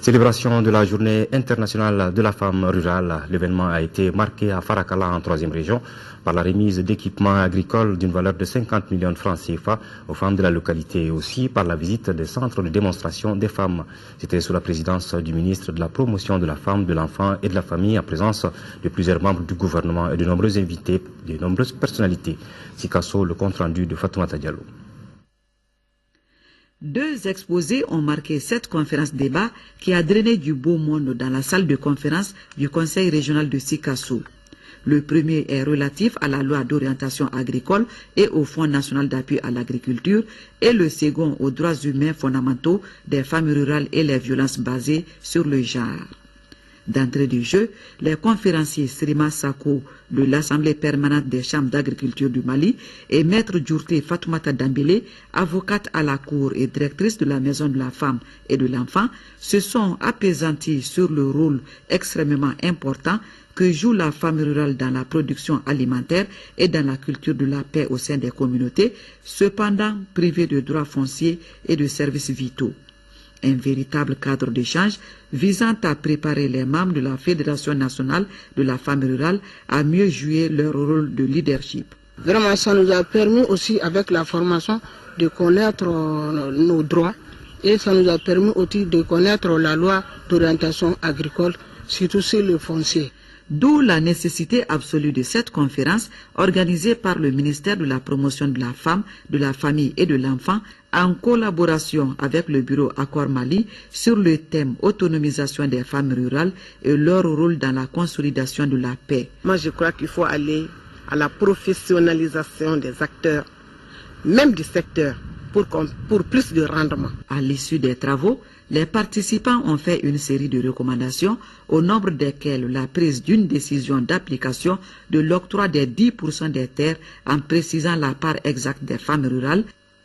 Célébration de la journée internationale de la femme rurale. L'événement a été marqué à Farakala en 3e région par la remise d'équipements agricoles d'une valeur de 50 millions de francs CFA aux femmes de la localité et aussi par la visite des centres de démonstration des femmes. C'était sous la présidence du ministre de la promotion de la femme, de l'enfant et de la famille en présence de plusieurs membres du gouvernement et de nombreux invités, de nombreuses personnalités. Sikasso, le compte rendu de Fatoumata Diallo. 2 exposés ont marqué cette conférence-débat qui a drainé du beau monde dans la salle de conférence du Conseil régional de Sikasso. Le premier est relatif à la loi d'orientation agricole et au Fonds national d'appui à l'agriculture et le second aux droits humains fondamentaux des femmes rurales et les violences basées sur le genre. D'entrée du jeu, les conférenciers Srima Sako de l'Assemblée permanente des chambres d'agriculture du Mali et Maître Djourté Fatoumata Dambélé, avocate à la Cour et directrice de la Maison de la Femme et de l'Enfant, se sont apaisantis sur le rôle extrêmement important que joue la femme rurale dans la production alimentaire et dans la culture de la paix au sein des communautés, cependant privée de droits fonciers et de services vitaux. Un véritable cadre d'échange visant à préparer les membres de la Fédération nationale de la femme rurale à mieux jouer leur rôle de leadership. Vraiment, ça nous a permis aussi, avec la formation, de connaître nos droits et ça nous a permis aussi de connaître la loi d'orientation agricole, surtout sur le foncier. D'où la nécessité absolue de cette conférence organisée par le ministère de la Promotion de la Femme, de la Famille et de l'Enfant en collaboration avec le bureau Accord Mali sur le thème autonomisation des femmes rurales et leur rôle dans la consolidation de la paix. Moi, je crois qu'il faut aller à la professionnalisation des acteurs, même du secteur, pour plus de rendement. À l'issue des travaux, les participants ont fait une série de recommandations au nombre desquelles la prise d'une décision d'application de l'octroi des 10% des terres en précisant la part exacte des femmes rurales